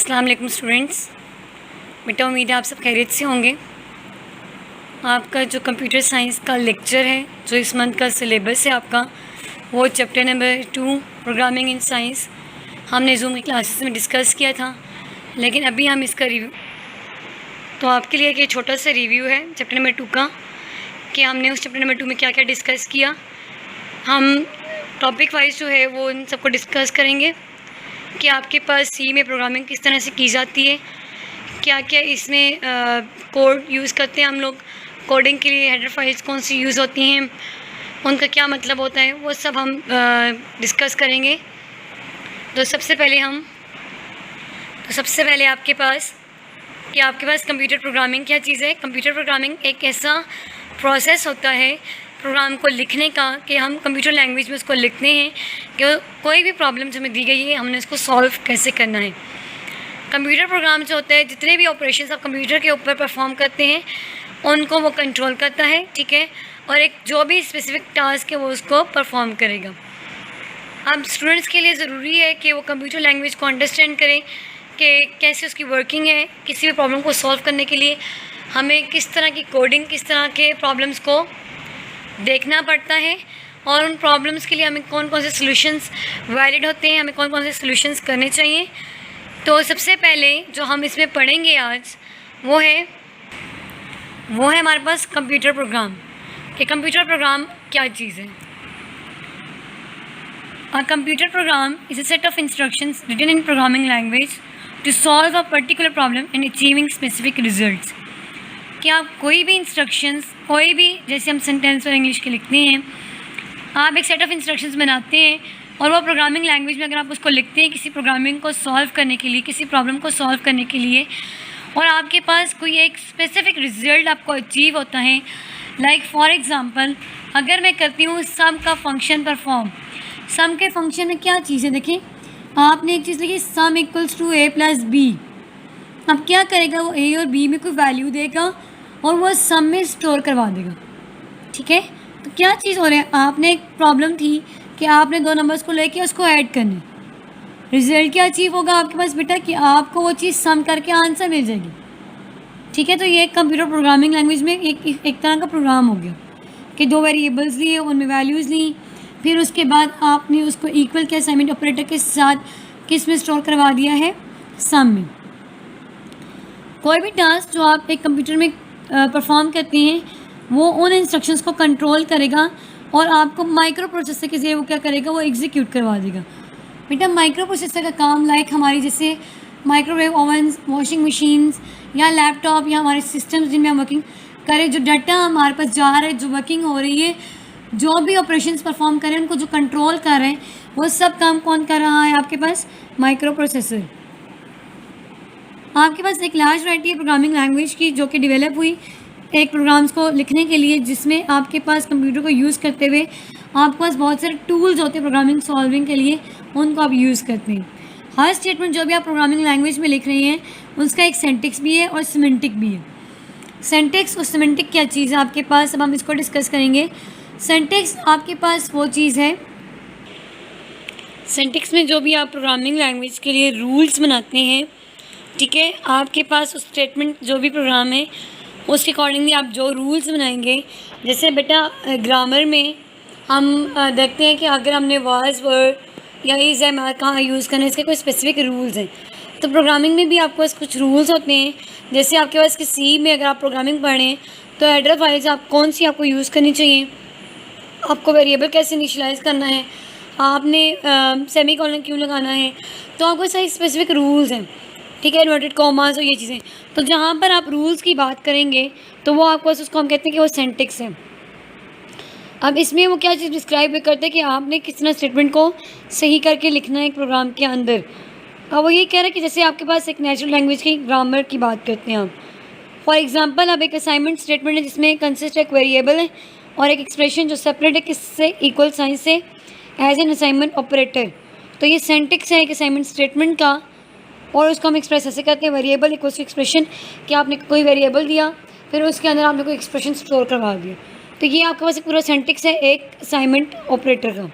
अस्सलाम वालेकुम स्टूडेंट्स। बेटा उम्मीद है आप सब खैरियत से होंगे। आपका जो कंप्यूटर साइंस का लेक्चर है, जो इस मंथ का सिलेबस है आपका, वो chapter number 2 programming in science हमने जूम की क्लासेस में डिस्कस किया था, लेकिन अभी हम इसका रिव्यू, तो आपके लिए एक छोटा सा रिव्यू है चैप्टर नंबर 2 का कि हमने उस चैप्टर नंबर 2 में क्या क्या डिस्कस किया। हम टॉपिक वाइज जो है वो इन सबको डिस्कस करेंगे कि आपके पास सी में प्रोग्रामिंग किस तरह से की जाती है, क्या क्या इसमें कोड यूज़ करते हैं हम लोग, कोडिंग के लिए हेडर फाइल्स कौन सी यूज़ होती हैं, उनका क्या मतलब होता है, वो सब हम डिस्कस करेंगे। तो सबसे पहले आपके पास कंप्यूटर प्रोग्रामिंग क्या चीज़ है। कंप्यूटर प्रोग्रामिंग एक ऐसा प्रोसेस होता है प्रोग्राम को लिखने का कि हम कंप्यूटर लैंग्वेज में उसको लिखते हैं कि कोई भी प्रॉब्लम जो हमें दी गई है हमने उसको सॉल्व कैसे करना है। कंप्यूटर प्रोग्राम जो होता है, जितने भी ऑपरेशंस आप कंप्यूटर के ऊपर परफॉर्म करते हैं उनको वो कंट्रोल करता है, ठीक है, और एक जो भी स्पेसिफिक टास्क है वो उसको परफॉर्म करेगा। अब स्टूडेंट्स के लिए ज़रूरी है कि वो कंप्यूटर लैंग्वेज को अंडरस्टैंड करें कि कैसे उसकी वर्किंग है। किसी भी प्रॉब्लम को सॉल्व करने के लिए हमें किस तरह की कोडिंग, किस तरह के प्रॉब्लम्स को देखना पड़ता है और उन प्रॉब्लम्स के लिए हमें कौन कौन से सॉल्यूशंस वैलिड होते हैं, हमें कौन कौन से सॉल्यूशंस करने चाहिए। तो सबसे पहले जो हम इसमें पढ़ेंगे आज वो है हमारे पास कंप्यूटर प्रोग्राम कि कंप्यूटर प्रोग्राम क्या चीज़ है। A computer program is a set of instructions written in programming language to solve a particular problem and achieving specific results। कि आप कोई भी इंस्ट्रक्शंस, कोई भी, जैसे हम सेंटेंस और इंग्लिश के लिखते हैं, आप एक सेट ऑफ इंस्ट्रक्शंस बनाते हैं और वो प्रोग्रामिंग लैंग्वेज में अगर आप उसको लिखते हैं किसी प्रोग्रामिंग को सॉल्व करने के लिए, किसी प्रॉब्लम को सॉल्व करने के लिए, और आपके पास कोई एक स्पेसिफिक रिजल्ट आपको अचीव होता है। लाइक फॉर एग्ज़ाम्पल अगर मैं करती हूँ सम का फंक्शन परफॉर्म, सम के फंक्शन में क्या चीज़ है, देखिए आपने एक चीज़ लिखी sum equals to a plus B. अब क्या करेगा, वो a और b में कोई वैल्यू देगा और वो सम में स्टोर करवा देगा, ठीक है। तो क्या चीज़ हो रहा है, आपने एक प्रॉब्लम थी कि आपने दो नंबर्स को लेके उसको ऐड करना, रिजल्ट क्या अचीव होगा आपके पास बेटा कि आपको वो चीज़ सम करके आंसर मिल जाएगी, ठीक है। तो ये कंप्यूटर प्रोग्रामिंग लैंग्वेज में एक तरह का प्रोग्राम हो गया कि दो वेरिएबल्स लिए, उनमें वैल्यूज़ ली, फिर उसके बाद आपने उसको इक्वल के असाइनमेंट ऑपरेटर के साथ किस में स्टोर करवा दिया है, सम में। कोई भी टास्क जो आप एक कंप्यूटर में परफॉर्म करते हैं वो उन इंस्ट्रक्शंस को कंट्रोल करेगा और आपको माइक्रो प्रोसेसर के ज़रिए वो क्या करेगा, वो एग्जीक्यूट करवा देगा। बेटा माइक्रो प्रोसेसर का काम लाइक हमारी जैसे माइक्रोवेव ओवन्स, वॉशिंग मशीन्स या लैपटॉप या हमारे सिस्टम्स जिनमें हम वर्किंग करें, जो डाटा हमारे पास जा रहा है, जो वर्किंग हो रही है, जो भी ऑपरेशंस परफॉर्म करें उनको जो कंट्रोल कर रहे हैं, वो सब काम कौन कर रहा है आपके पास, माइक्रो प्रोसेसर। आपके पास एक लार्ज वैरायटी है प्रोग्रामिंग लैंग्वेज की जो कि डेवलप हुई एक प्रोग्राम्स को लिखने के लिए, जिसमें आपके पास कंप्यूटर को यूज़ करते हुए आपके पास बहुत सारे टूल्स होते हैं प्रोग्रामिंग सॉल्विंग के लिए, उनको आप यूज़ करते हैं। हर स्टेटमेंट जो भी आप प्रोग्रामिंग लैंग्वेज में लिख रहे हैं उसका एक सेंटिक्स भी है और सिमेंटिक भी है। सेंटिक्स और सिमेंटिक क्या चीज़ है आपके पास, अब हम इसको डिस्कस करेंगे। सेंटिक्स आपके पास वो चीज़ है, सेंटिक्स में जो भी आप प्रोग्रामिंग लैंग्वेज के लिए रूल्स बनाते हैं, ठीक है, आपके पास उस स्टेटमेंट जो भी प्रोग्राम है उसके अकॉर्डिंगली आप जो रूल्स बनाएंगे। जैसे बेटा ग्रामर में हम देखते हैं कि अगर हमने वाज, वर्ड या इज़, एम, आर कहाँ यूज़ करना है, इसके कोई स्पेसिफिक रूल्स हैं। तो प्रोग्रामिंग में भी आपके पास कुछ रूल्स होते हैं। जैसे आपके पास कि सी में अगर आप प्रोग्रामिंग पढ़ें तो हेडर फाइल्स आप कौन सी आपको यूज़ करनी चाहिए, आपको वेरिएबल कैसे इनिशियलाइज़ करना है, आपने सेमी कॉलन क्यों लगाना है, तो आपको सही स्पेसिफिक रूल्स हैं, ठीक है, इन्वर्टेड कॉमास और ये चीज़ें। तो जहाँ पर आप रूल्स की बात करेंगे तो वो आपको उसको हम कहते हैं कि वो सेंटिक्स है। अब इसमें वो क्या चीज़ डिस्क्राइब करते हैं कि आपने किस तरह स्टेटमेंट को सही करके लिखना है एक प्रोग्राम के अंदर। अब वो ये कह रहे हैं कि जैसे आपके पास एक नेचुरल लैंग्वेज की ग्रामर की बात करते हैं हम, फॉर एग्जांपल अब एक असाइनमेंट स्टेटमेंट है जिसमें कंसिस्ट एक वेरिएबल है और एक एक्सप्रेशन जो सेपरेट है किससे, इक्वल साइन से, एज एन असाइनमेंट ऑपरेटर। तो ये सेंटिक्स है एक असाइनमेंट स्टेटमेंट का और उसको हम एक्सप्रेस ऐसे करते हैं, वेरिएबल इक्वल्स टू एक्सप्रेशन, कि आपने कोई वेरिएबल दिया फिर उसके अंदर आपने कोई एक्सप्रेशन स्टोर करवा दिया। तो ये आपके पास एक पूरा सेंटिक्स है एक असाइनमेंट ऑपरेटर का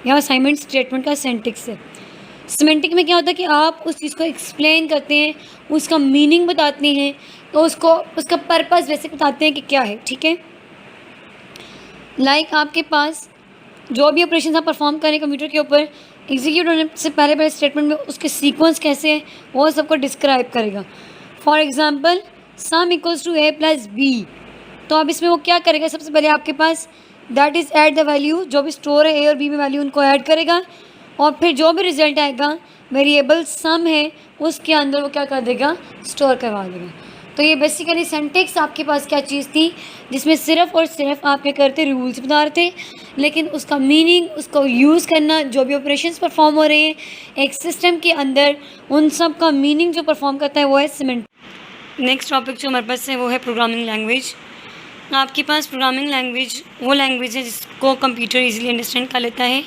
या असाइनमेंट स्टेटमेंट का सेंटिक्स है। सिमेंटिक में क्या होता है कि आप उस चीज़ को एक्सप्लेन करते हैं, उसका मीनिंग बताते हैं, तो उसको उसका पर्पस वैसे बताते हैं कि क्या है, ठीक है। लाइक आपके पास जो भी ऑपरेशन आप परफॉर्म करें कंप्यूटर के ऊपर, एग्जीक्यूट होने से पहले पहले स्टेटमेंट में उसके सीक्वेंस कैसे है वो सबको डिस्क्राइब करेगा। For example sum equals to A plus B, तो अब इसमें वो क्या करेगा, सबसे पहले आपके पास that is add the value, जो भी स्टोर है ए और बी में वैल्यू उनको ऐड करेगा, और फिर जो भी रिजल्ट आएगा वेरिएबल सम है उसके अंदर वो क्या कर देगा, स्टोर करवा देगा। तो ये बेसिकली सिंटैक्स आपके पास क्या चीज़ थी जिसमें सिर्फ और सिर्फ आप क्या करते, रूल्स बता रहे थे, लेकिन उसका मीनिंग, उसको यूज़ करना, जो भी ऑपरेशंस परफॉर्म हो रहे हैं एक सिस्टम के अंदर, उन सब का मीनिंग जो परफॉर्म करता है वो है सीमेंट। नेक्स्ट टॉपिक जो हमारे पास है वो है प्रोग्रामिंग लैंग्वेज। आपके पास प्रोग्रामिंग लैंग्वेज वो लैंग्वेज है जिसको कंप्यूटर ईजिली अंडरस्टैंड कर लेता है,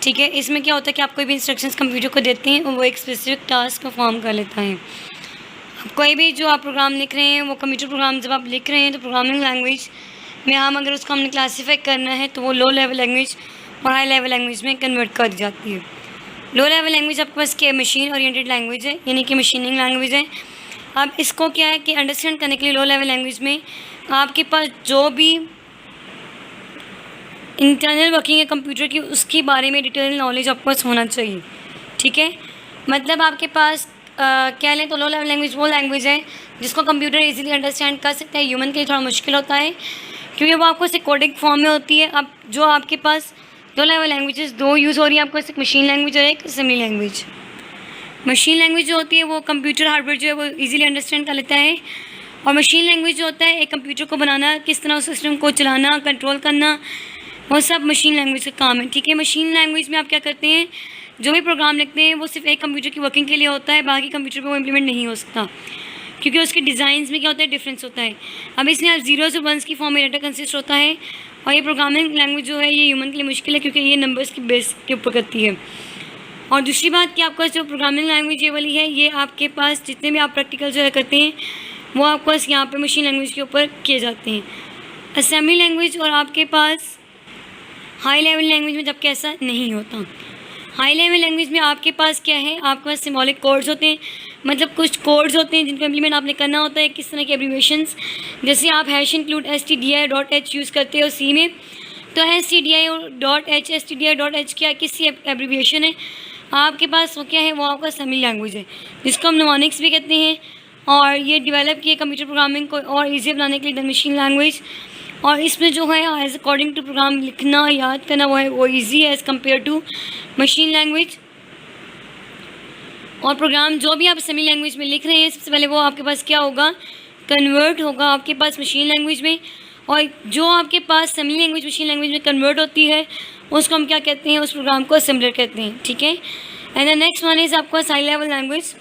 ठीक है। इसमें क्या होता है कि आप कोई भी इंस्ट्रक्शंस कंप्यूटर को देते हैं और वो एक स्पेसिफिक टास्क परफॉर्म कर लेता है। कोई भी जो आप प्रोग्राम लिख रहे हैं वो कंप्यूटर प्रोग्राम जब आप लिख रहे हैं तो प्रोग्रामिंग लैंग्वेज में हम अगर उसको हमने क्लासीफाई करना है तो वो लो लेवल लैंग्वेज और हाई लेवल लैंग्वेज में कन्वर्ट कर दी जाती है। लो लेवल लैंग्वेज आपके पास क्या, मशीन ओरिएंटेड लैंग्वेज है, यानी कि मशीनिंग लैंग्वेज है। अब इसको क्या है कि अंडरस्टैंड करने के लिए लो लेवल लैंग्वेज में आपके पास जो भी इंटरनल वर्किंग है कंप्यूटर की उसके बारे में डिटेल नॉलेज आपके पास होना चाहिए, ठीक है। मतलब आपके पास कह लें तो लो लेवल लैंग्वेज वो लैंग्वेज है जिसको कंप्यूटर इजीली अंडरस्टैंड कर सकता है। ह्यूमन के लिए थोड़ा मुश्किल होता है क्योंकि वो आपको सिर्फ कोडिंग फॉर्म में होती है। अब जो आपके पास लो लेवल लैंग्वेजेस दो यूज़ हो रही है आपको, एक मशीन लैंग्वेज और एक असेंबली लैंग्वेज। मशीन लैंग्वेज जो होती है वो कंप्यूटर हार्डवेयर जो है वो ईजिली अंडरस्टैंड कर लेता है, और मशीन लैंग्वेज जो होता है एक कंप्यूटर को बनाना, किस तरह उस सिस्टम को चलाना, कंट्रोल करना, वो सब मशीन लैंग्वेज का काम है, ठीक है। मशीन लैंग्वेज में आप क्या करते हैं, जो भी प्रोग्राम लिखते हैं वो सिर्फ एक कंप्यूटर की वर्किंग के लिए होता है, बाकी कंप्यूटर पे वो इम्प्लीमेंट नहीं हो सकता क्योंकि उसके डिज़ाइंस में क्या होता है, डिफरेंस होता है। अब इसमें आप जीरोस और वंस की फॉर्म में डाटा कंसिस्ट होता है, और ये प्रोग्रामिंग लैंग्वेज जो है ये ह्यूमन के लिए मुश्किल है क्योंकि ये नंबर्स की बेस के ऊपर करती है। और दूसरी बात कि आपका जो प्रोग्रामिंग लैंग्वेज ये वाली है ये आपके पास जितने भी आप प्रैक्टिकल जो है करते हैं वो आपको यहाँ पे मशीन लैंग्वेज के ऊपर किए जाते हैं। असेंबली लैंग्वेज और आपके पास हाई लेवल लैंग्वेज में जबकि ऐसा नहीं होता। हाई लेवल लैंग्वेज में आपके पास क्या है, आपके पास सिम्बॉलिक कोड्स होते हैं, मतलब कुछ कोड्स होते हैं जिनको इम्प्लीमेंट आपने करना होता है, किस तरह के एब्रीविएशंस, जैसे आप हैश इंक्लूड stdi.h यूज़ करते हो सी में, तो stdi.h stdi.h क्या किसी एब्रीविएशन है आपके पास, वो क्या है, वो आपका असेंबली लैंग्वेज है जिसको हम निमोनिक्स भी कहते हैं, और ये डेवलप किए कंप्यूटर प्रोग्रामिंग को और ईजी बनाने के लिए द मशीन लैंग्वेज। और इसमें जो है एज अकॉर्डिंग टू प्रोग्राम लिखना याद करना वो ईजी है as compare to machine language. और प्रोग्राम जो भी आप असेंबली लैंग्वेज में लिख रहे हैं सबसे पहले वो आपके पास क्या होगा, कन्वर्ट होगा आपके पास मशीन लैंग्वेज में, और जो आपके पास असेंबली लैंग्वेज मशीन लैंग्वेज में कन्वर्ट होती है उसको हम क्या कहते हैं, उस प्रोग्राम को असेंबलर कहते हैं, ठीक है। And the next one is आपका high level language.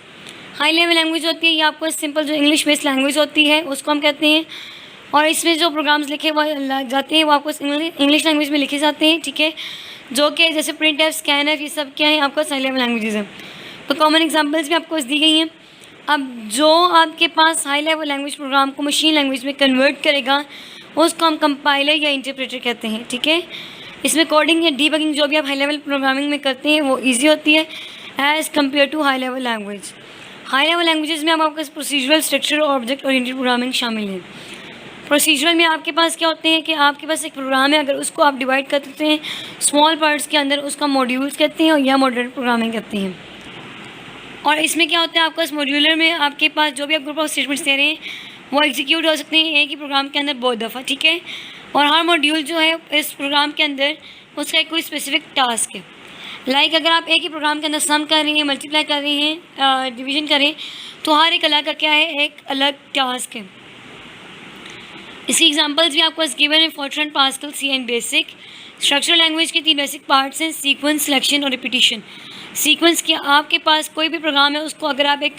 High level language होती है ये आपको सिंपल जो इंग्लिश बेस्ड लैंग्वेज होती है उसको हम कहते हैं, और इसमें जो प्रोग्राम्स लिखे वो जाते हैं वो आपको इंग्लिश लैंग्वेज में लिखे जाते हैं, ठीक है, जो कि जैसे प्रिंट एफ, स्कैन एफ, ये सब क्या है आपका हाई लेवल लैंग्वेजेस हैं। तो कॉमन एग्जांपल्स भी आपको दी गई हैं। अब जो आपके पास हाई लेवल लैंग्वेज प्रोग्राम को मशीन लैंग्वेज में कन्वर्ट करेगा उसको हम कंपाइलर या इंटरप्रेटर कहते हैं, ठीक है। इसमें कोडिंग या डीबगिंग जो भी आप हाई लेवल प्रोग्रामिंग में करते हैं वो ईजी होती है as compare to high level language. High level languages में आपका प्रोसीजरल, स्ट्रक्चर और ऑब्जेक्ट ओरिएंटेड प्रोग्रामिंग शामिल है। प्रोसीजरल में आपके पास क्या होते हैं कि आपके पास एक प्रोग्राम है, अगर उसको आप डिवाइड कर देते हैं स्मॉल पार्ट्स के अंदर उसका मॉड्यूल्स कहते हैं और या मॉड्यूलर प्रोग्रामिंग कहते हैं। और इसमें क्या होता है आपका मॉड्यूलर में आपके पास जो भी आप ग्रुप ऑफ स्टेटमेंट्स दे रहे हैं वो एग्जीक्यूट हो सकते हैं एक ही प्रोग्राम के अंदर बहुत दफ़ा, ठीक है। और हर मॉड्यूल जो है इस प्रोग्राम के अंदर उसका एक कोई स्पेसिफिक टास्क है। लाइक अगर आप एक ही प्रोग्राम के अंदर सम कर रही हैं, मल्टीप्लाई कर रही हैं, डिवीजन करें, तो हर एक अलग का क्या है, एक अलग टास्क है। इसकी एग्जांपल्स भी आपको गिवन है, Fortran, Pascal, C and basic. Structural language के 3 बेसिक पार्ट्स हैं, सीक्वेंस, सिलेक्शन और रिपीटिशन। सीक्वेंस के आपके पास कोई भी प्रोग्राम है उसको अगर आप एक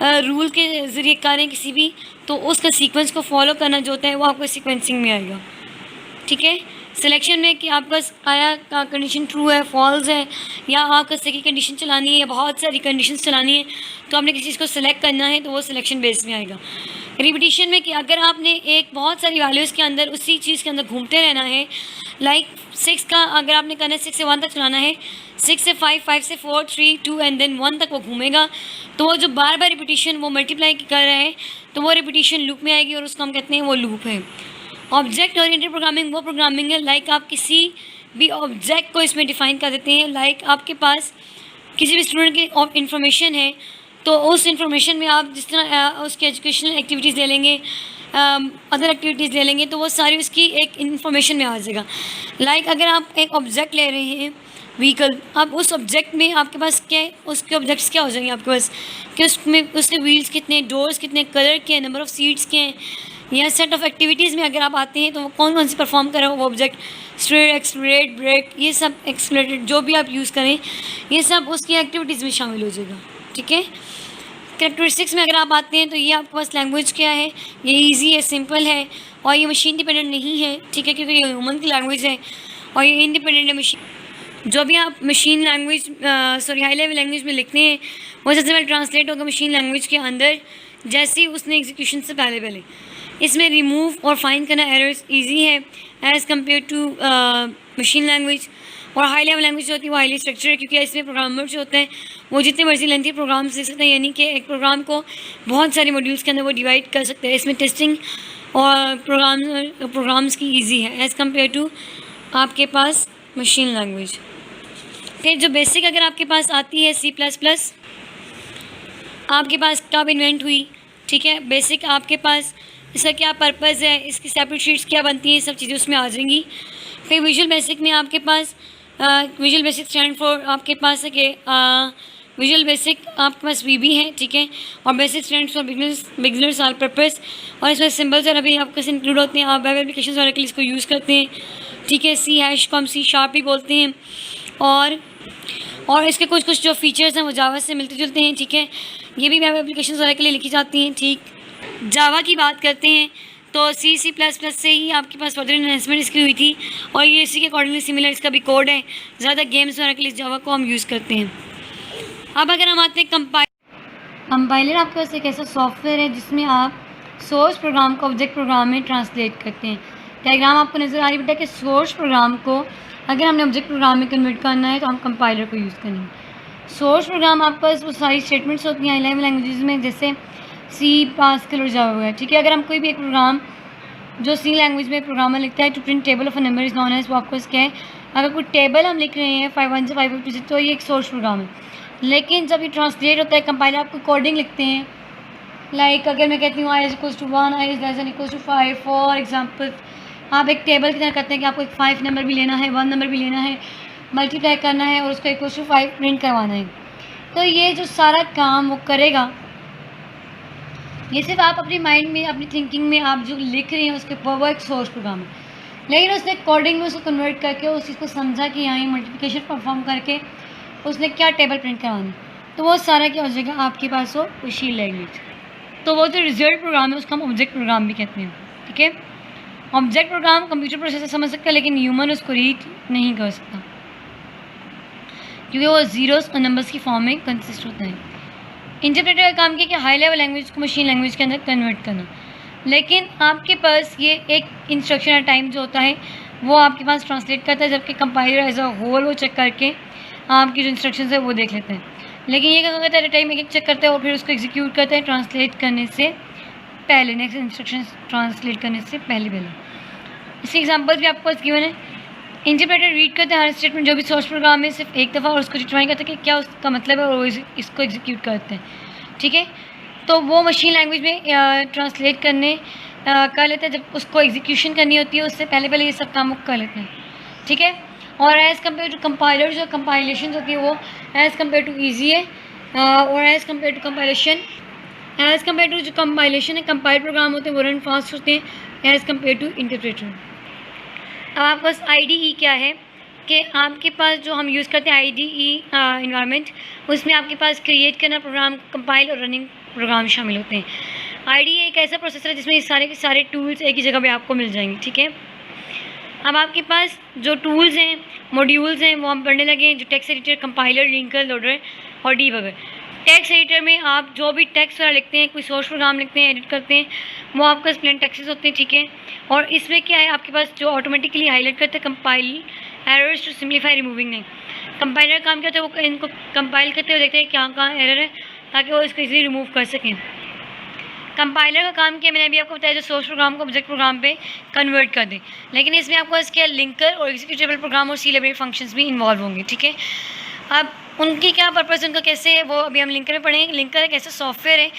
रूल के ज़रिए करें किसी भी, तो उसका सीक्वेंस को फॉलो करना जो होता है वो आपको सीक्वेंसिंग में आएगा, ठीक है। सिलेक्शन में कि आपका आया का कंडीशन ट्रू है, फॉल्स है, या आपका सही कंडीशन चलानी है, बहुत सारी कंडीशंस चलानी है, तो आपने किसी चीज़ को सिलेक्ट करना है तो वो सिलेक्शन बेस में आएगा। रिपीटिशन में कि अगर आपने एक बहुत सारी वैल्यूज़ के अंदर उसी चीज़ के अंदर घूमते रहना है, लाइक 6 का अगर आपने करना है 6 से 1 तक चलाना है, 6 से 5, 5 से 4, 3, 2 एंड देन 1 तक वो घूमेगा, तो वो जो बार बार रिपीटिशन वो मल्टीप्लाई कर रहे हैं तो वो रिपीटिशन लूप में आएगी और उसको हम कहते हैं वो लूप है। ऑब्जेक्ट ओरिएंटेड प्रोग्रामिंग वो प्रोग्रामिंग है लाइक आप किसी भी ऑब्जेक्ट को इसमें डिफाइन कर देते हैं। लाइक आपके पास किसी भी स्टूडेंट की इंफॉर्मेशन है तो उस इंफॉर्मेशन में आप जिस तरह उसकी एजुकेशनल एक्टिविटीज़ ले लेंगे, अदर एक्टिविटीज़ ले लेंगे, तो वो सारी उसकी एक इंफॉर्मेशन में आ जाएगा। लाइक अगर आप एक ऑब्जेक्ट ले रहे हैं व्हीकल, अब उस ऑब्जेक्ट में आपके पास क्या है, उसके ऑब्जेक्ट्स क्या हो जाएंगे आपके पास कि उसमें उसके व्हील्स कितने, डोर्स कितने, कलर के, नंबर ऑफ़ सीट्स के हैं, या सेट ऑफ एक्टिविटीज़ में अगर आप आते हैं तो वो कौन कौन सी परफॉर्म कर रहा हो वो ऑब्जेक्ट, स्ट्रेट, एक्सलरेट, ब्रेक, ये सब एक्सलरेटेड जो भी आप यूज़ करें ये सब उसकी एक्टिविटीज़ में शामिल हो जाएगा। ठीक है। कैरेक्टरिस्टिक्स में अगर आप आते हैं तो ये आपके पास लैंग्वेज क्या है, ये इजी है, सिंपल है और ये मशीन डिपेंडेंट नहीं है। ठीक है, क्योंकि ये ह्यूमन की लैंग्वेज है और ये इंडिपेंडेंट है। मशीन जो भी आप machine language high level language में लिखते हैं वो सबसे पहले ट्रांसलेट होगा मशीन लैंग्वेज के अंदर जैसे ही उसने एग्जीक्यूशन से पहले। इसमें रिमूव और फाइंड करना एरर्स ईजी है as compare to machine language. और हाई लेवल लैंग्वेज जो होती है वो हाईली स्ट्रक्चर है क्योंकि इसमें प्रोग्रामर जो होते हैं वो जितने मर्जी लेंथी प्रोग्राम्स लिख सकते हैं, यानी कि एक प्रोग्राम को बहुत सारे मॉड्यूल्स के अंदर वो डिवाइड कर सकते हैं। इसमें टेस्टिंग और प्रोग्राम्स की इजी है एज़ कम्पेयर टू आपके पास मशीन लैंग्वेज। फिर जो बेसिक अगर आपके पास आती है C++, आपके पास कब इन्वेंट हुई, ठीक है, बेसिक आपके पास इसका क्या पर्पज़ है, इसकी सेपरेट शीट्स क्या बनती हैं, सब चीज़ें उसमें आ जाएंगी। फिर विजुअल बेसिक में आपके पास विजुअल बेसिक स्टैंड फॉर आपके पास है कि विजुअल बेसिक आपके पास VB है, ठीक है, और basic stand for beginners all purpose, और इसमें सिंबल्स और अभी आपके इंक्लूड होते हैं। आप वेब एप्लीकेशन वगैरह के लिए इसको यूज़ करते हैं, ठीक है। C# को हम C# भी बोलते हैं और इसके कुछ जो फीचर्स हैं वो जावा से मिलते जुलते हैं, ठीक है, ये भी वेब एप्लीकेशन वगैरह के लिए लिखी जाती हैं। ठीक, जावा की बात करते हैं तो C++ से ही आपके पास फर्दर इन्हेंसमेंट इसकी हुई थी और ये इसी के अकॉर्डिंगली सिमिलर इसका भी कोड है। ज़्यादा गेम्स वगैरह के लिए जावा को हम यूज़ करते हैं। अब अगर हम आते हैं कंपाइलर आपके पास एक ऐसा सॉफ्टवेयर है जिसमें आप सोर्स प्रोग्राम को ऑब्जेक्ट प्रोग्राम में ट्रांसलेट करते हैं। डायग्राम आपको नज़र आ रही बेटा कि सोर्स प्रोग्राम को अगर हमने ऑब्जेक्ट प्रोग्राम में कन्वर्ट करना है तो हम कंपाइलर को यूज़ करेंगे। सोर्स प्रोग्राम आपके पास वो सारी स्टेटमेंट्स होती हैं हाई लेवल लैंग्वेजेस में, जैसे C, पास्कल और जावा वगैरह, ठीक है। अगर हम कोई भी एक प्रोग्राम जो C लैंग्वेज में प्रोग्रामर लिखता है to print table of a number is known as, वो आपको क्या है, अगर कोई टेबल हम लिख रहे हैं 51 से 556 तो ये एक सोर्स प्रोग्राम है। लेकिन जब ये ट्रांसलेट होता है कंपाइलर आपको कोडिंग लिखते हैं, लाइक अगर मैं कहती हूँ I = 1, I ≤ 5 फॉर एग्जाम्पल, आप एक टेबल की तरह करते हैं कि आपको एक 5 नंबर भी लेना है, 1 नंबर भी लेना है, मल्टीप्लाई करना है और उसको = 5 प्रिंट करवाना है। तो ये जो सारा काम वो करेगा ये सिर्फ आप अपनी माइंड में, अपनी थिंकिंग में आप जो लिख रहे हैं उसके वो एक सोर्स प्रोग्राम है। लेकिन उसने कोडिंग में उसको कन्वर्ट करके उस चीज़ को समझा कि यहाँ ये मल्टीप्लिकेशन परफॉर्म करके उसने क्या टेबल प्रिंट करवाना, तो वो सारा क्या हो जाएगा आपके पास वो मशीन लैंग्वेज। तो वो जो रिजल्ट प्रोग्राम है उसको हम ऑब्जेक्ट प्रोग्राम भी कहते हैं, ठीक है। ऑब्जेक्ट प्रोग्राम कंप्यूटर प्रोसेसर समझ सकता है लेकिन ह्यूमन उसको रीड नहीं कर सकता क्योंकि वो ज़ीरोस और नंबर्स की फॉर्म में कंसिस्ट होता है। इंटरप्रेटर का काम किया कि हाई लेवल लैंग्वेज को मशीन लैंग्वेज के अंदर कन्वर्ट करना, लेकिन आपके पास ये एक इंस्ट्रक्शन टाइम जो होता है वो आपके पास ट्रांसलेट करता है, जबकि कंपाइलर एज अ होल वो चेक करके आपकी जो इंस्ट्रक्शन है वो देख लेते हैं। लेकिन ये क्या करता है, टाइम एक चेक करता है और फिर उसको एग्जीक्यूट करता है ट्रांसलेट करने से पहले, नेक्स्ट इंस्ट्रक्शन ट्रांसलेट करने से पहले। इसके एग्जाम्पल भी आपको गिवन है। इंटरप्रेटर रीड करते हैं हर स्टेटमेंट जो भी सोर्स प्रोग्राम में सिर्फ एक दफ़ा और उसको डिटरमाइन करते हैं कि क्या उसका मतलब है और वो इसको एग्जीक्यूट करते हैं, ठीक है। तो वो मशीन लैंग्वेज में ट्रांसलेट करने कर लेते हैं, जब उसको एग्जीक्यूशन करनी होती है उससे पहले ये सब काम वो कर लेते हैं, ठीक है। और एज़ कम्पेयर टू कंपाइलर जो कंपाइलेशन होती है वो एज़ कम्पेयर टू ईजी है, और एज़ कम्पेयर टू जो कंपाइलेशन है, कंपाइल प्रोग्राम होते हैं वो रन फास्ट होते हैं एज़ कम्पेयर टू इंटरप्रेटर। अब आपके पास IDE क्या है कि आपके पास जो हम यूज़ करते हैं IDE इन्वायरमेंट, उसमें आपके पास क्रिएट करना प्रोग्राम, कंपाइल और रनिंग प्रोग्राम शामिल होते हैं। IDE एक ऐसा प्रोसेसर है जिसमें सारे के सारे टूल्स एक ही जगह पे आपको मिल जाएंगे, ठीक है। अब आपके पास जो टूल्स हैं, मॉड्यूल्स हैं वो हम पढ़ने लगे हैं, जो text editor, compiler, linker, loader और डीबगर। टेक्स्ट एडिटर में आप जो भी टेक्स्ट वगैरह लिखते हैं, कोई सोर्स प्रोग्राम लिखते हैं, एडिट करते हैं, वो आपका प्लेन टेक्स्ट होते हैं, ठीक है। और इसमें क्या है, आपके पास जो ऑटोमेटिकली हाईलाइट करते हैं compile errors to simplify removing name. Compiler काम क्या होता है, वो इनको कंपाइल करते हुए देखते हैं कहाँ कहाँ एरर है, ताकि वो इसको इजीली रिमूव कर सकें। कंपाइलर का काम किया मैंने अभी आपको बताया, जो सोर्स प्रोग्राम को ऑब्जेक्ट प्रोग्राम पे कन्वर्ट कर दें, लेकिन इसमें आपको इसके लिंकर और एग्जीक्यूटेबल प्रोग्राम और सी लाइब्रेरी फंक्शंस भी इन्वॉल्व होंगे, ठीक है। अब उनकी क्या पर्पज़, उनका कैसे है, वो अभी हम लिंकर में पढ़ेंगे। लिंकर एक ऐसा सॉफ्टवेयर है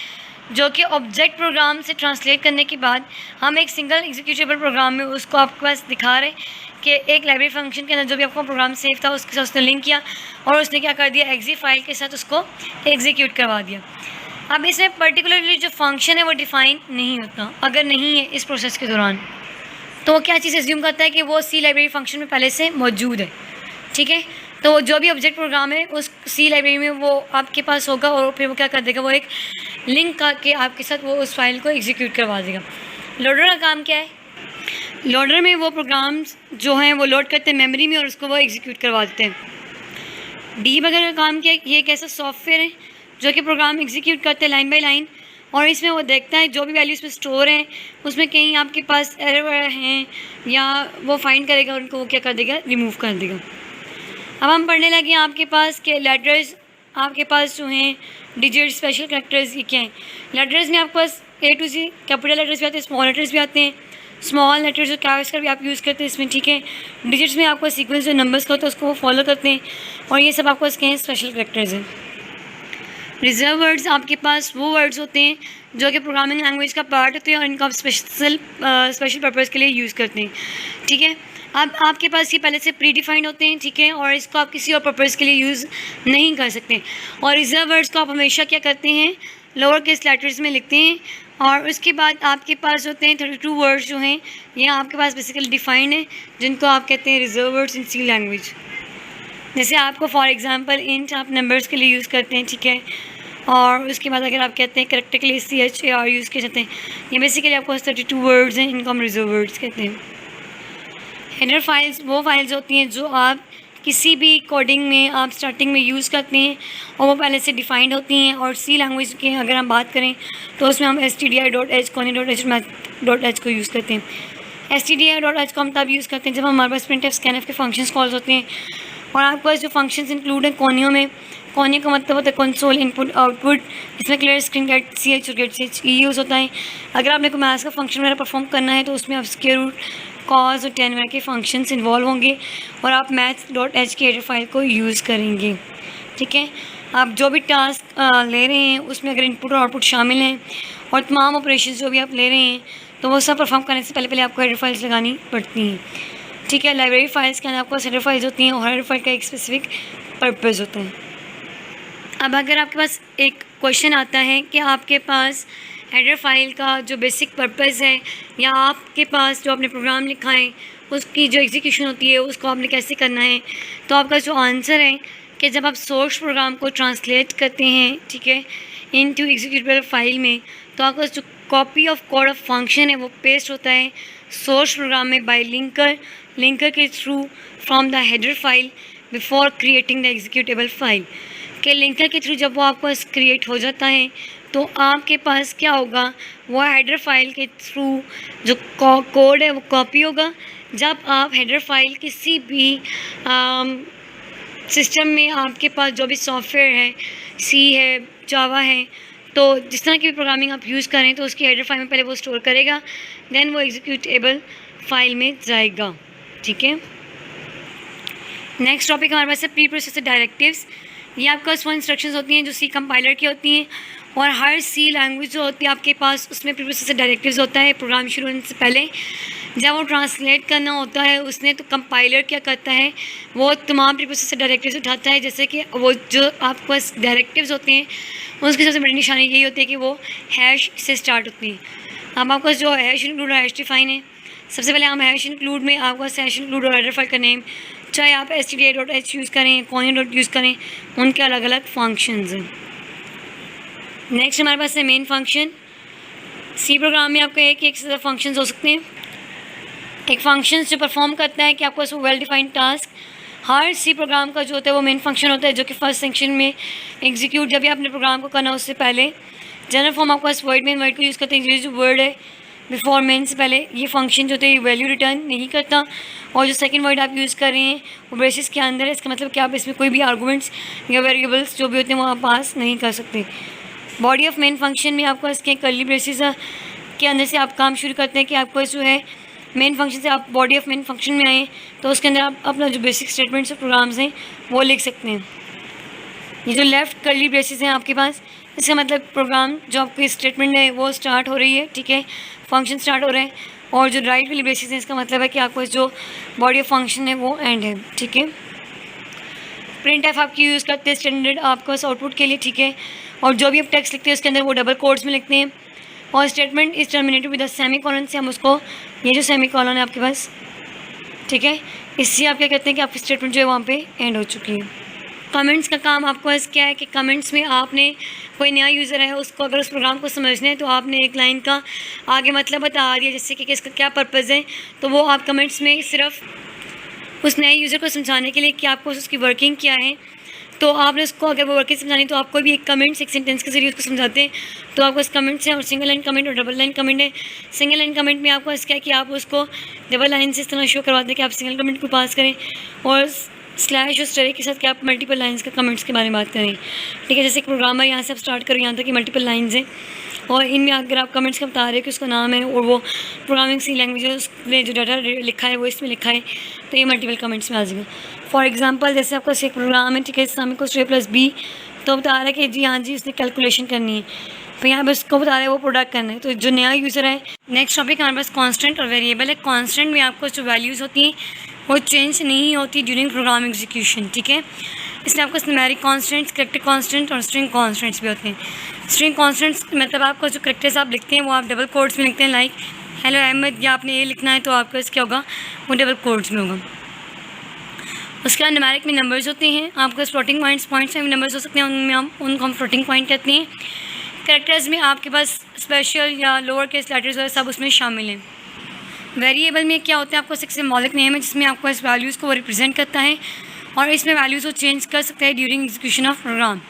जो कि ऑब्जेक्ट प्रोग्राम से ट्रांसलेट करने के बाद हम एक सिंगल एग्जीक्यूटेबल प्रोग्राम में उसको आपके पास दिखा रहे कि एक लाइब्रेरी फंक्शन के अंदर जो भी आपका प्रोग्राम सेव था उसके साथ उसने लिंक किया और उसने क्या कर दिया, एक्जी फाइल के साथ उसको एग्जीक्यूट करवा दिया। अब इसमें पर्टिकुलरली जो फंक्शन है वो डिफ़ाइन नहीं होता, अगर नहीं है इस प्रोसेस के दौरान, तो वो क्या चीज़ एज्यूम करता है कि वो सी लाइब्रेरी फंक्शन में पहले से मौजूद है, ठीक है। तो जो भी ऑब्जेक्ट प्रोग्राम है उस सी लाइब्रेरी में वो आपके पास होगा और फिर वो क्या कर देगा, वो एक लिंक करके आपके साथ वो उस फाइल को एग्जीक्यूट करवा देगा। लोडर का काम क्या है, लोडर में वो प्रोग्राम्स जो हैं वो लोड करते हैं मेमोरी में और उसको वो एग्जीक्यूट करवा देते हैं। डीबगर का काम क्या है, ये एक ऐसा सॉफ्टवेयर है जो कि प्रोग्राम एग्जीक्यूट करते हैं लाइन बाय लाइन, और इसमें वो देखता है जो भी वैल्यूज़ में स्टोर हैं उसमें कहीं आपके पास एरर वगैरह हैं या वो फाइंड करेगा, उनको वो क्या कर देगा, रिमूव कर देगा। अब हम पढ़ने लगे आपके पास के लेटर्स, आपके पास जो हैं डिजिट, स्पेशल कैरेक्टर्स, ये क्या हैं। लेटर्स में आपके पास A to Z capital letters भी आते हैं, स्मॉल लेटर्स भी आते हैं, स्मॉल लेटर्स और कैरेक्टर्स का भी आप यूज़ करते हैं इसमें, ठीक है। डिजिट्स में आपका सीक्वेंस जो नंबर्स का होता है उसको वो फॉलो करते हैं, और ये सब आपको इसके हैं स्पेशल कैरेक्टर्स हैं। रिजर्व वर्ड्स आपके पास वो वर्ड्स होते हैं जो कि प्रोग्रामिंग लैंग्वेज का पार्ट होते हैं और इनको आप स्पेशल पर्पज़ के लिए यूज़ करते हैं, ठीक है। अब आपके पास ये पहले से प्री डिफाइंड होते हैं, ठीक है, और इसको आप किसी और पर्पज़ के लिए यूज़ नहीं कर सकते। और रिजर्व वर्ड्स को आप हमेशा क्या करते हैं, लोअर केस लेटर्स में लिखते हैं। और उसके बाद आपके पास होते हैं 32 वर्ड्स जो हैं ये आपके पास बेसिकली डिफाइंड है, जिनको आप कहते हैं reserve words in C language. जैसे आपको फॉर एग्जांपल इंट आप नंबर्स के लिए यूज़ करते हैं, ठीक है। और उसके बाद अगर आप कहते हैं करेक्टर के लिए CHAR यूज़ किए जाते हैं, ये बेसिकली आपको 32 वर्ड्स हैं, इनको हम रिजर्व वर्ड्स कहते हैं। हेडर फाइल्स वो फाइल्स होती हैं जो आप किसी भी कोडिंग में आप स्टार्टिंग में यूज़ करते हैं और वो पहले से डिफाइंड होती हैं। और सी लैंग्वेज की अगर हम बात करें तो उसमें हम stdi.h, conny.h, math.h को यूज़ करते हैं। stdi.h को हम तब यूज़ करते हैं जब हमारे पास printf scanf के फंक्शंस कॉल्स होते हैं। और आपके पास जो फंक्शंस इंक्लूड हैं कोनियों में, कोनियो का मतलब होता है कंसोल इनपुट आउटपुट, इसमें क्लियर स्क्रीन गेट CH और गेट CH यूज़ होता है। अगर आपने कोई मैथ्स का फंक्शन वगैरह परफॉर्म करना है तो उसमें आप स्क्वायर रूट, कॉस और tan वगैरह के फंक्शंस इन्वॉल्व होंगे और आप maths.h की हेडर फाइल को यूज़ करेंगे, ठीक है। आप जो भी टास्क ले रहे हैं उसमें अगर इनपुट और आउटपुट शामिल हैं और तमाम ऑपरेशन जो भी आप ले रहे हैं तो वो सब परफॉर्म करने से पहले आपको हेडर फाइल्स लगानी पड़ती हैं, ठीक है। लाइब्रेरी फाइल्स के अंदर आपको हेडर फाइल्स होती हैं और हेडर फाइल का एक स्पेसिफिक पर्पज़ होता है। अब अगर आपके पास एक क्वेश्चन आता है कि आपके पास हेडर फाइल का जो बेसिक पर्पज़ है या आपके पास जो आपने प्रोग्राम लिखा है उसकी जो एग्जीक्यूशन होती है उसको आपने कैसे करना है, तो आपका जो आंसर है कि जब आप सोर्स प्रोग्राम को ट्रांसलेट करते हैं, ठीक है, इनटू एग्जीक्यूटेबल फाइल में, तो आपका जो copy of code of function है वो पेस्ट होता है सोर्स प्रोग्राम में बाय लिंकर के through from the header file before creating the executable file. के लिंकर के थ्रू जब वो आपको क्रिएट हो जाता है तो आपके पास क्या होगा, वो हेडर फाइल के थ्रू जो कोड है वो कॉपी होगा। जब आप हेडर फाइल किसी भी सिस्टम में आपके पास जो भी सॉफ्टवेयर है, सी है, जावा है, तो जिस तरह की भी प्रोग्रामिंग आप यूज़ करें तो उसकी हेडर फाइल में पहले वो स्टोर करेगा, देन वो एग्जीक्यूटेबल फाइल में जाएगा, ठीक है। नेक्स्ट टॉपिक हमारे पास है प्री प्रोसेसर डायरेक्टिव्स। ये आपके पास वो इंस्ट्रक्शंस होती हैं जो सी कंपाइलर की होती हैं और हर सी लैंग्वेज जो होती है आपके पास उसमें प्री प्रोसेसर डायरेक्टिव्स होता है। प्रोग्राम शुरू होने से पहले जब वो ट्रांसलेट करना होता है उसने, तो कंपाइलर क्या करता है, वो तमाम प्री प्रोसेसर डायरेक्टिव्स उठाता है। जैसे कि वो जो आपके पास डायरेक्टिव्स होते हैं उसकी सबसे बड़ी निशानी यही होती है कि वो हैश से स्टार्ट होती हैं। अब आपके पास जो हैश इंक्लूड और हैश डिफाइन है, सबसे पहले हम हैश इंक्लूड में आपके पास हैश इंक्लूड और हेडर फाइल का नेम, चाहे आप stdi.h यूज़ करें, conny.h यूज़ करें, उनके अलग अलग फंक्शंस हैं। नेक्स्ट हमारे पास है मेन फंक्शन। सी प्रोग्राम में आपको एक से फंक्शंस हो सकते हैं। एक फंक्शन जो परफॉर्म करता है कि आपको वेल डिफाइंड टास्क हर सी प्रोग्राम का जो होता है वो मेन फंक्शन होता है, जो कि फर्स्ट सेक्शन में एग्जीक्यूट जब भी आपने प्रोग्राम को करना उससे पहले जनरल फॉर्म आपको वर्ड में वर्ड को यूज़ करते हैं। ये जो वर्ड है बिफोर मेन से पहले ये फंक्शन जो होता है वैल्यू रिटर्न नहीं करता, और जो सेकंड वर्ड आप यूज़ कर रहे हैं वो ब्रेसेस के अंदर है। इसका मतलब कि आप इसमें कोई भी आर्गूमेंट्स या वेरिएबल्स जो भी होते हैं वो आप पास नहीं कर सकते। बॉडी ऑफ मेन फंक्शन में आपको इसके कर्ली ब्रेसेस के अंदर से आप काम शुरू करते हैं कि आपको जो है मेन फंक्शन से आप बॉडी ऑफ मेन फंक्शन में आए तो उसके अंदर आप अपना जो बेसिक स्टेटमेंट्स और प्रोग्राम्स हैं वो लिख सकते हैं। ये जो लेफ़्ट कर्ली ब्रेसेस हैं आपके पास, इसका मतलब प्रोग्राम जो आपकी स्टेटमेंट है वो स्टार्ट हो रही है, ठीक है, फंक्शन स्टार्ट हो रहे हैं। और जो राइट वाली ब्रेसेस हैं इसका मतलब है कि आपको जो बॉडी ऑफ फंक्शन है वो एंड है, ठीक है। प्रिंट एफ आपकी यूज़ करते हैं स्टैंडर्ड आपको आउटपुट के लिए, ठीक है। और जो भी आप टेक्स्ट लिखते हैं उसके अंदर वो डबल कोट्स में लिखते हैं। और statement is terminated with the semi colon से हम उसको, ये जो सेमी कॉलन है आपके पास, ठीक है, इससे आप क्या कहते हैं कि आपकी स्टेटमेंट जो है वहाँ पे एंड हो चुकी है। कमेंट्स का काम आपको ऐसा क्या है कि कमेंट्स में आपने कोई नया यूज़र है उसको अगर उस प्रोग्राम को समझना है तो आपने एक लाइन का आगे मतलब बता दिया जैसे कि इसका क्या पर्पज़ है, तो वो आप कमेंट्स में सिर्फ उस नए यूज़र को समझाने के लिए कि आपको उसकी वर्किंग क्या है, तो आपने उसको अगर वो वर्किंग समझानी तो आप कोई भी एक कमेंट्स एक सेंटेंस के जरिए उसको समझाते हैं। तो आपको इस कमेंट्स है और सिंगल लाइन कमेंट और डबल लाइन कमेंट है। सिंगल लाइन कमेंट में आपको क्या है कि आप उसको डबल लाइन से इस तरह शो करवाते हैं कि आप सिंगल कमेंट को पास करें, और स्लैश और स्टरे के साथ कि आप मल्टीपल लाइंस के कमेंट्स के बारे में बात करें, ठीक है। जैसे एक प्रोग्राम है यहाँ से आप स्टार्ट करें यहाँ तक कि मल्टीपल लाइंस हैं, और इनमें अगर आप कमेंट्स का बता रहे हो कि उसका नाम है और वो प्रोग्रामिंग सी लैंग्वेज उसने जो डाटा लिखा है वो इसमें लिखा है, तो ये मल्टीपल कमेंट्स में आ जाएगा। फॉर एग्जांपल जैसे आपका एक प्रोग्राम है, ठीक है, इसमें को a + b, तो बता रहा है कि जी हाँ जी उसने कैलकुलेशन करनी है, तो यहाँ बस को बता रहा है वो प्रोडक्ट करना है। तो जो नया यूज़र है, नेक्स्ट टॉपिक हमारे पास कॉन्स्टेंट और वेरिएबल है। कॉन्स्टेंट में आपको जो वैल्यूज़ होती हैं वो चेंज नहीं होती ड्यूरिंग प्रोग्राम एग्जीक्यूशन, ठीक है। इसमें आपको न्यूमेरिक कॉन्स्टेंट्स, करैक्टर कॉन्स्टेंट और स्ट्रिंग कॉन्स्टेंट्स भी होते हैं। स्ट्रिंग कॉन्स्टेंट्स मतलब आपको जो करैक्टर्स आप लिखते हैं वो आप डबल कोड्स में लिखते हैं, लाइक हेलो अहमद, या आपने ये लिखना है तो आपका क्या होगा वो डबल कोड्स में होगा। उसके बाद न्यूमेरिक में नंबर्स होते हैं, आपको फ्लोटिंग पॉइंट्स में नंबर्स हो सकते हैं, उनमें उनको हम फ्लोटिंग पॉइंट कहते हैं। करैक्टर्स में आपके पास स्पेशल या लोअर केस लेटर्स वगैरह सब उसमें शामिल हैं। वेरिएबल में क्या होता है, आपको एक सिंबॉलिक नेम है जिसमें आपको इस वैल्यूज़ को रिप्रेजेंट करता है, और इसमें वैल्यूज़ को चेंज कर सकता है ड्यूरिंग एग्जीक्यूशन ऑफ प्रोग्राम।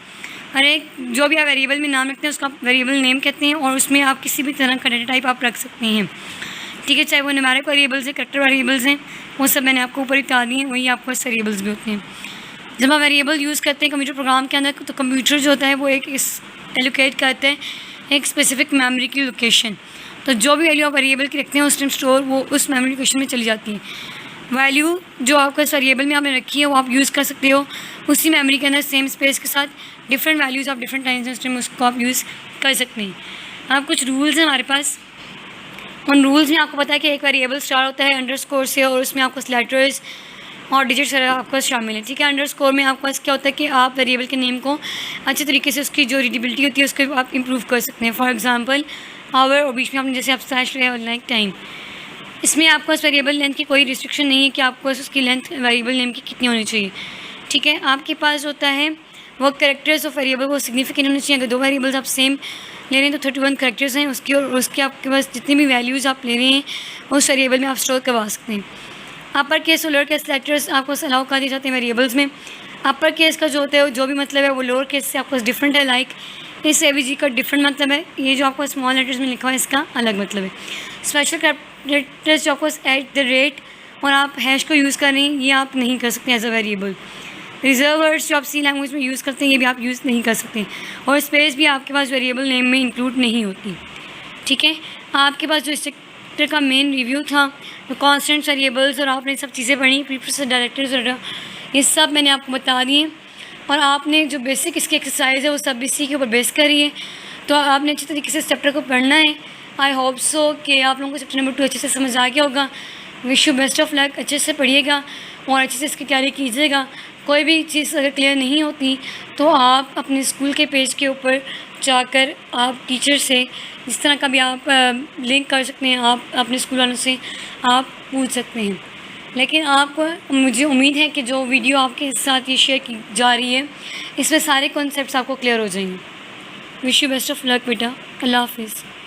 हर एक जो भी आप वेरिएबल में नाम रखते हैं उसका वेरिएबल नेम कहते हैं, और उसमें आप किसी भी तरह का डेटा टाइप आप रख सकते हैं, ठीक है, चाहे वो न्यूमेरिक वेरिएबल्स हैं, करैक्टर वेरिएबल्स हैं, वो सब मैंने आपको ऊपर बता दिए हैं, वही आपको वेरिएबल्स भी होते हैं। जब आप वेरिएबल यूज़ करते हैं कंप्यूटर प्रोग्राम के अंदर, तो कंप्यूटर जो होता है वो एक एलोकेट करते हैं एक स्पेसिफिक मेमोरी की लोकेशन, तो जो भी वैल्यू आप वेरिएबल की रखते हैं उस टाइम स्टोर वो उस मेमोरी लोकेशन में चली जाती है। वैल्यू जो आपका इस वेरिएबल में आपने रखी है वो आप यूज़ कर सकते हो उसी मेमोरी के अंदर सेम स्पेस के साथ, डिफरेंट वैल्यूज़ आप डिफरेंट टाइम्स उस टाइम उसको आप यूज़ कर सकते हैं। अब कुछ रूल्स हैं हमारे पास, उन रूल्स में आपको पता है कि एक वेरिएबल स्टार्ट होता है अंडरस्कोर से, और उसमें आपको लेटर्स और डिजिट्स आपको शामिल है, ठीक है। अंडरस्कोर में आपको क्या होता है कि आप वेरिएबल के नेम को अच्छे तरीके से उसकी जो रीडेबिलिटी होती है उसको आप इम्प्रूव कर सकते हैं। फॉर एग्जांपल आवर, और बीच में आपने जैसे आप स्लैश रहे लाइक टाइम, इसमें आपको इस वेरिएबल लेंथ की कोई रिस्ट्रिक्शन नहीं है कि आपको उसकी लेंथ वेरिएबल नेम की कितनी होनी चाहिए, ठीक है। आपके पास होता है वो कैरेक्टर्स ऑफ वेरिएबल वो सिग्निफिकेंट होने चाहिए। अगर दो वेरिएबल्स आप सेम ले रहे हैं तो 31 कैरेक्टर्स हैं उसकी, और उसके आपके पास जितनी भी वैल्यूज़ आप ले रहे हैं उस वेरिएबल में आप स्टोर करवा सकते हैं। अपर केस और लोअर केस लेटर्स आपको अलाउ कर दिए जाते हैं वेरिएबल्स में। अपर केस का जो होता है जो भी मतलब है वो लोअर केस से आपको डिफरेंट है, लाइक इस ABG का डिफरेंट मतलब है, ये जो आपको स्मॉल लेटर्स में लिखा है इसका अलग मतलब है। स्पेशल कैरेक्टर्स जो आपको @ और आप हैश को यूज़ कर रहे हैं ये आप नहीं कर सकते as a variable. Reserve words जो आप सी लैंग्वेज में यूज़ करते हैं ये भी आप यूज़ नहीं कर सकते, और स्पेस भी आपके पास वेरिएबल नेम में इंक्लूड नहीं होती, ठीक है। आपके पास जो इस चैप्टर का मेन रिव्यू था तो कॉन्स्टेंट्स, वेरिएबल्स, और आपने सब चीज़ें पढ़ी, प्रीफिक्स, डायरेक्टर्स वगैरह ये सब मैंने आपको बता दिए, और आपने जो बेसिक इसकी एक्सरसाइज है वो सब इसी के ऊपर बेस करी है। तो आपने अच्छे तरीके से इस चैप्टर को पढ़ना है। आई होप सो कि आप लोगों को चैप्टर नंबर 2 अच्छे से समझ आ गया होगा। Wish you best of luck, अच्छे से पढ़िएगा और अच्छे से इसकी तैयारी कीजिएगा। कोई भी चीज़ अगर क्लियर नहीं होती तो आप अपने स्कूल के पेज के ऊपर जाकर आप टीचर से जिस तरह का भी आप लिंक कर सकते हैं, आप अपने स्कूल वालों से आप पूछ सकते हैं। लेकिन आपको मुझे उम्मीद है कि जो वीडियो आपके साथ ये शेयर की जा रही है इसमें सारे कॉन्सेप्ट्स आपको क्लियर हो जाएंगे। Wish you best of luck बेटा, अल्लाह हाफिज़।